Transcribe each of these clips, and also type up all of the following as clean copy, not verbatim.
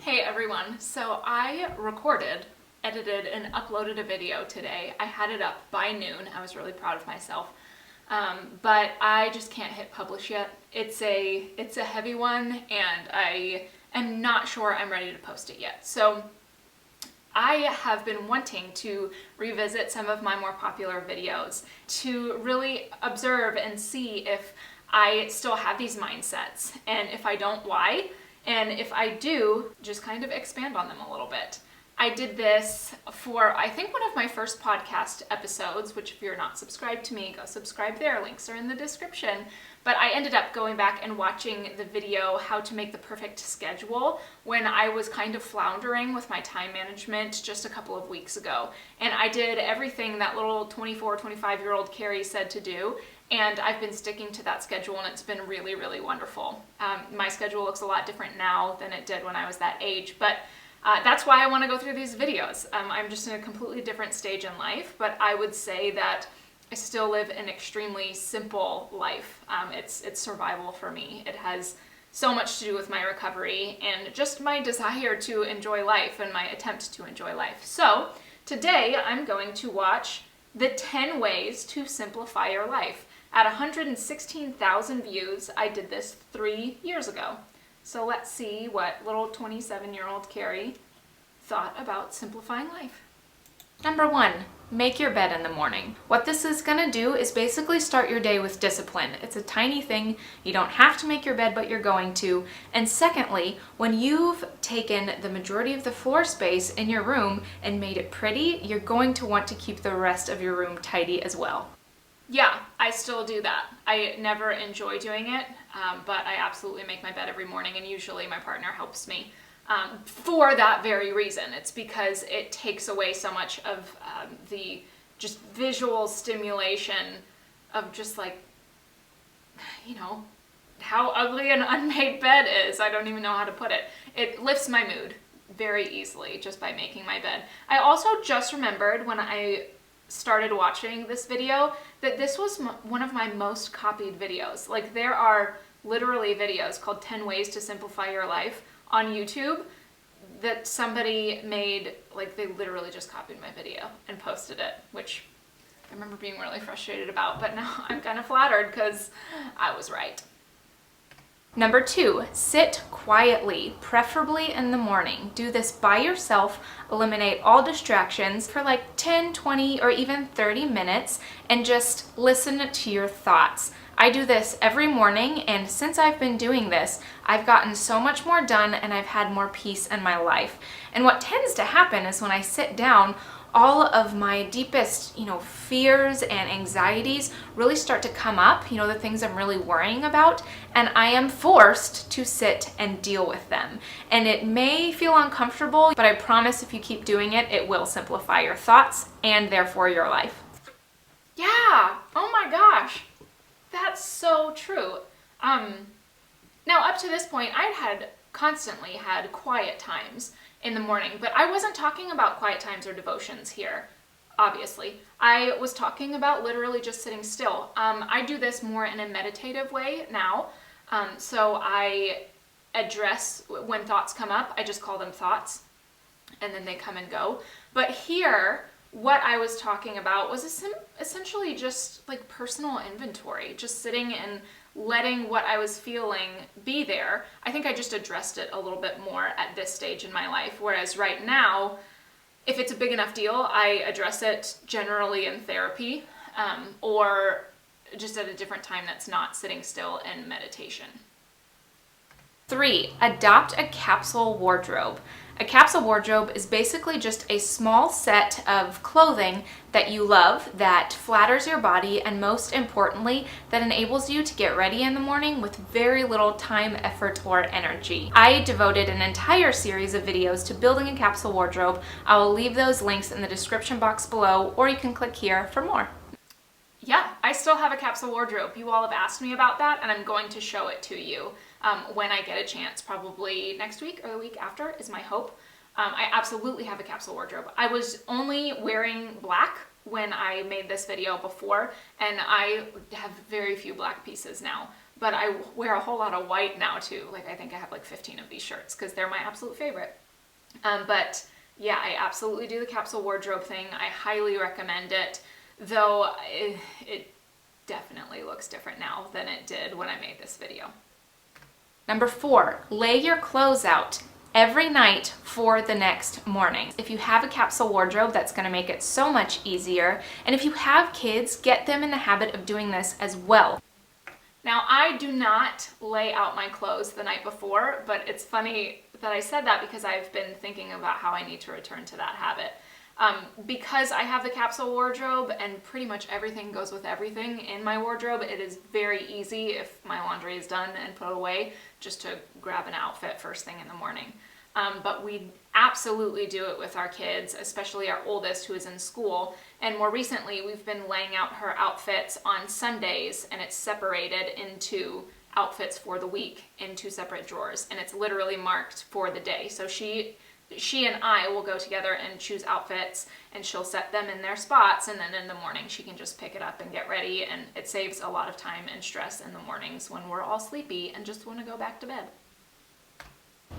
Hey everyone, so I recorded, edited, and uploaded a video today. I had it up by noon. I was really proud of myself. But I just can't hit publish yet. It's a heavy one and I am not sure I'm ready to post it yet. So I have been wanting to revisit some of my more popular videos to really observe and see if I still have these mindsets, and if I don't, why? And if I do, just kind of expand on them a little bit. I did this for, I think, one of my first podcast episodes, which if you're not subscribed to me, go subscribe there. Links are in the description. But I ended up going back and watching the video, How to Make the Perfect Schedule, when I was kind of floundering with my time management just a couple of weeks ago. And I did everything that little 24, 25-year-old Carrie said to do. And I've been sticking to that schedule, and it's been really, really wonderful. My schedule looks a lot different now than it did when I was that age, but that's why I want to go through these videos. I'm just in a completely different stage in life, but I would say that I still live an extremely simple life. It's survival for me. It has so much to do with my recovery and just my desire to enjoy life and my attempt to enjoy life. So today I'm going to watch the 10 ways to simplify your life. At 116,000 views, I did this 3 years ago. So let's see what little 27-year-old Carrie thought about simplifying life. Number 1, make your bed in the morning. What this is gonna do is basically start your day with discipline. It's a tiny thing. You don't have to make your bed, but you're going to. And secondly, when you've taken the majority of the floor space in your room and made it pretty, you're going to want to keep the rest of your room tidy as well. Yeah, I still do that. I never enjoy doing it, but I absolutely make my bed every morning, and usually my partner helps me for that very reason. It's because it takes away so much of the just visual stimulation of just like, you know, how ugly an unmade bed is. I don't even know how to put it. It lifts my mood very easily just by making my bed. I also just remembered when I started watching this video that this was one of my most copied videos. Like, there are literally videos called 10 Ways to Simplify Your Life on YouTube that somebody made. Like, they literally just copied my video and posted it, which I remember being really frustrated about, but now I'm kind of flattered because I was right. Number 2, sit quietly, preferably in the morning. Do this by yourself. Eliminate all distractions for like 10, 20, or even 30 minutes and just listen to your thoughts. I do this every morning, and since I've been doing this, I've gotten so much more done and I've had more peace in my life. And what tends to happen is when I sit down, all of my deepest, fears and anxieties really start to come up, the things I'm really worrying about, and I am forced to sit and deal with them. And it may feel uncomfortable, but I promise if you keep doing it, it will simplify your thoughts and therefore your life. Yeah, oh my gosh, that's so true. Now up to this point, I had constantly had quiet times in the morning, but I wasn't talking about quiet times or devotions here, obviously. I was talking about literally just sitting still. I do this more in a meditative way now. So I address when thoughts come up, I just call them thoughts, and then they come and go. But here, what I was talking about was essentially just like personal inventory, just sitting and letting what I was feeling be there. I think I just addressed it a little bit more at this stage in my life, whereas right now, if it's a big enough deal, I address it generally in therapy, or just at a different time that's not sitting still in meditation. 3, adopt a capsule wardrobe. A capsule wardrobe is basically just a small set of clothing that you love, that flatters your body, and most importantly, that enables you to get ready in the morning with very little time, effort, or energy. I devoted an entire series of videos to building a capsule wardrobe. I will leave those links in the description box below, or you can click here for more. Yeah, I still have a capsule wardrobe. You all have asked me about that, and I'm going to show it to you when I get a chance, probably next week or the week after is my hope. I absolutely have a capsule wardrobe. I was only wearing black when I made this video before, and I have very few black pieces now. but I wear a whole lot of white now too. Like I think I have like 15 of these shirts because they're my absolute favorite. But yeah, I absolutely do the capsule wardrobe thing. I highly recommend it, though it definitely looks different now than it did when I made this video. Number 4, lay your clothes out every night for the next morning. If you have a capsule wardrobe, that's going to make it so much easier. And if you have kids, get them in the habit of doing this as well. Now, I do not lay out my clothes the night before, but it's funny that I said that because I've been thinking about how I need to return to that habit. Because I have the capsule wardrobe and pretty much everything goes with everything in my wardrobe, it is very easy if my laundry is done and put away just to grab an outfit first thing in the morning. But we absolutely do it with our kids, especially our oldest who is in school. And more recently, we've been laying out her outfits on Sundays, and it's separated into outfits for the week in 2 separate drawers. And it's literally marked for the day. So she and I will go together and choose outfits, and she'll set them in their spots, and then in the morning she can just pick it up and get ready, and it saves a lot of time and stress in the mornings when we're all sleepy and just want to go back to bed.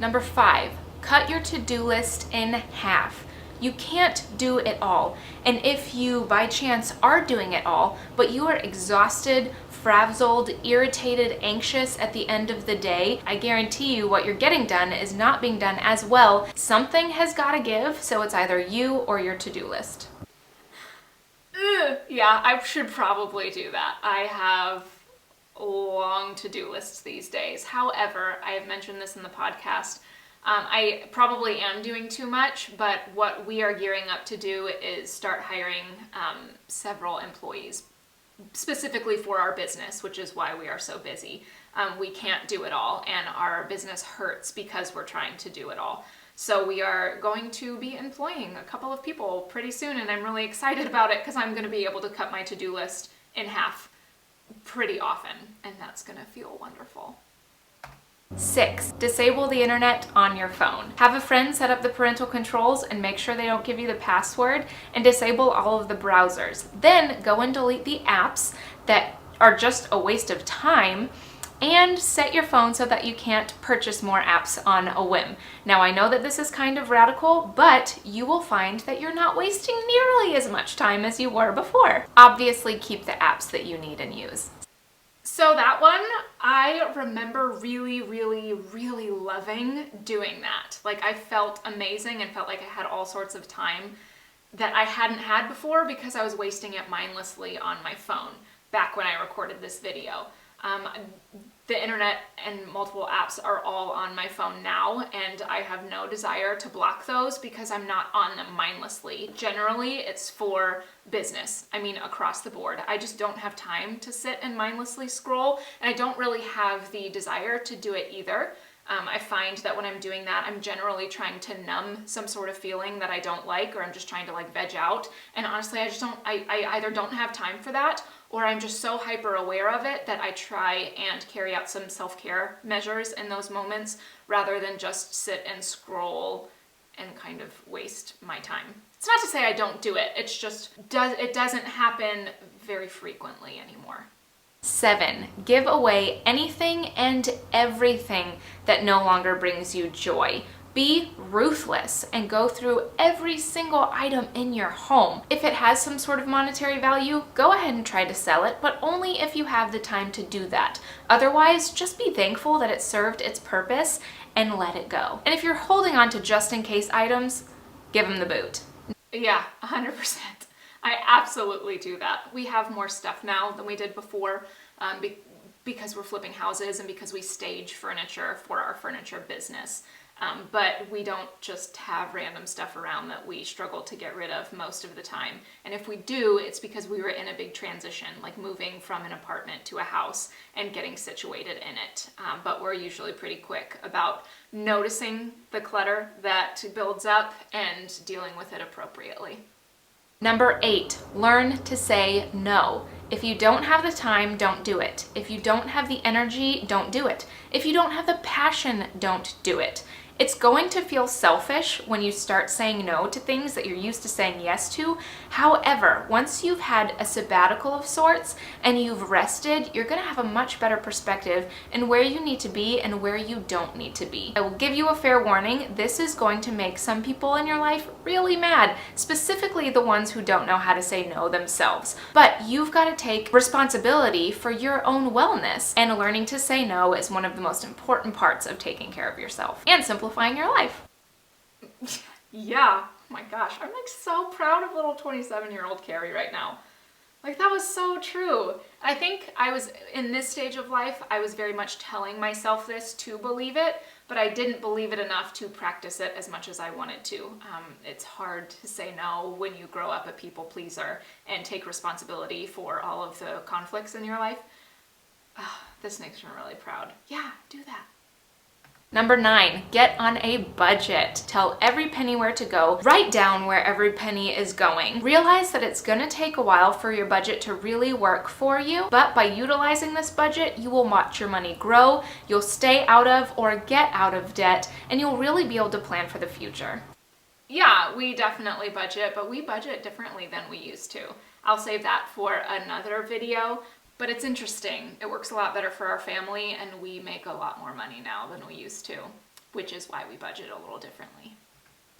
Number 5, cut your to-do list in half. You can't do it all, and if you by chance are doing it all, but you are exhausted, frazzled, irritated, anxious at the end of the day, I guarantee you what you're getting done is not being done as well. Something has got to give, so it's either you or your to-do list. Yeah, I should probably do that. I have long to-do lists these days. However, I have mentioned this in the podcast, I probably am doing too much, but what we are gearing up to do is start hiring several employees, specifically for our business, which is why we are so busy. We can't do it all, and our business hurts because we're trying to do it all. So we are going to be employing a couple of people pretty soon, and I'm really excited about it because I'm going to be able to cut my to-do list in half pretty often, and that's going to feel wonderful. 6, disable the internet on your phone. Have a friend set up the parental controls and make sure they don't give you the password, and disable all of the browsers. Then go and delete the apps that are just a waste of time, and set your phone so that you can't purchase more apps on a whim. Now, I know that this is kind of radical, but you will find that you're not wasting nearly as much time as you were before. Obviously, keep the apps that you need and use. So that one, I remember really, really, really loving doing that. Like, I felt amazing and felt like I had all sorts of time that I hadn't had before because I was wasting it mindlessly on my phone back when I recorded this video. The internet and multiple apps are all on my phone now, and I have no desire to block those because I'm not on them mindlessly. Generally, it's for business. I mean, across the board. I just don't have time to sit and mindlessly scroll, and I don't really have the desire to do it either. I find that when I'm doing that, I'm generally trying to numb some sort of feeling that I don't like, or I'm just trying to like veg out. And honestly, I either don't have time for that, or I'm just so hyper aware of it that I try and carry out some self-care measures in those moments rather than just sit and scroll and kind of waste my time. It's not to say I don't do it, it's just it doesn't happen very frequently anymore. 7, give away anything and everything that no longer brings you joy. Be ruthless and go through every single item in your home. If it has some sort of monetary value, go ahead and try to sell it, but only if you have the time to do that. Otherwise, just be thankful that it served its purpose and let it go. And if you're holding on to just in case items, give them the boot. Yeah, 100%. I absolutely do that. We have more stuff now than we did before because we're flipping houses and because we stage furniture for our furniture business. But we don't just have random stuff around that we struggle to get rid of most of the time. And if we do, it's because we were in a big transition, like moving from an apartment to a house and getting situated in it. But we're usually pretty quick about noticing the clutter that builds up and dealing with it appropriately. Number 8, learn to say no. If you don't have the time, don't do it. If you don't have the energy, don't do it. If you don't have the passion, don't do it. It's going to feel selfish when you start saying no to things that you're used to saying yes to. However, once you've had a sabbatical of sorts and you've rested, you're going to have a much better perspective in where you need to be and where you don't need to be. I will give you a fair warning, this is going to make some people in your life really mad, specifically the ones who don't know how to say no themselves. But you've got to take responsibility for your own wellness, and learning to say no is one of the most important parts of taking care of yourself and simplifying your life. Yeah, oh my gosh, I'm like so proud of little 27-year-old Carrie right now. Like, that was so true. I think I was, in this stage of life, I was very much telling myself this to believe it, but I didn't believe it enough to practice it as much as I wanted to. It's hard to say no when you grow up a people pleaser and take responsibility for all of the conflicts in your life. This makes me really proud. Yeah, do that. Number 9, get on a budget. Tell every penny where to go. Write down where every penny is going. Realize that it's going to take a while for your budget to really work for you, but by utilizing this budget, you will watch your money grow, you'll stay out of or get out of debt, and you'll really be able to plan for the future. Yeah, we definitely budget, but we budget differently than we used to. I'll save that for another video. But it's interesting. It works a lot better for our family, and we make a lot more money now than we used to, which is why we budget a little differently.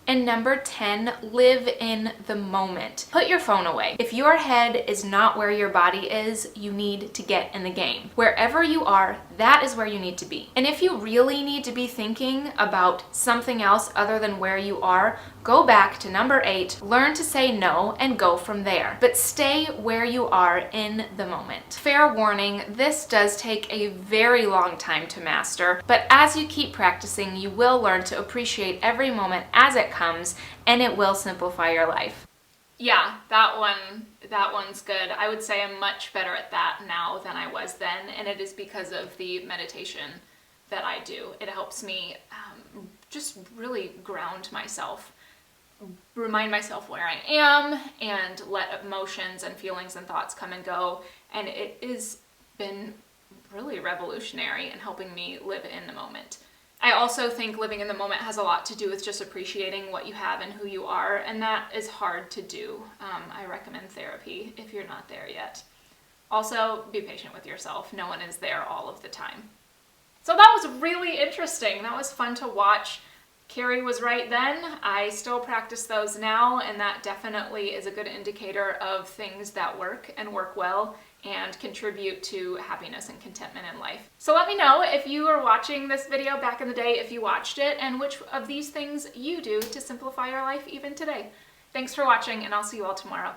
And number 10, live in the moment. Put your phone away. If your head is not where your body is, you need to get in the game. Wherever you are, that is where you need to be. And if you really need to be thinking about something else other than where you are, go back to number 8, learn to say no, and go from there. But stay where you are in the moment. Fair warning, this does take a very long time to master, but as you keep practicing, you will learn to appreciate every moment as it comes, and it will simplify your life. Yeah, that one's good. I would say I'm much better at that now than I was then, and it is because of the meditation that I do. It helps me just really ground myself, remind myself where I am, and let emotions and feelings and thoughts come and go, and it has been really revolutionary in helping me live in the moment. I also think living in the moment has a lot to do with just appreciating what you have and who you are, and that is hard to do. I recommend therapy if you're not there yet. Also, be patient with yourself. No one is there all of the time. So that was really interesting. That was fun to watch. Carrie was right then. I still practice those now, and that definitely is a good indicator of things that work and work well and contribute to happiness and contentment in life. So let me know if you are watching this video back in the day, if you watched it, and which of these things you do to simplify your life even today. Thanks for watching, and I'll see you all tomorrow.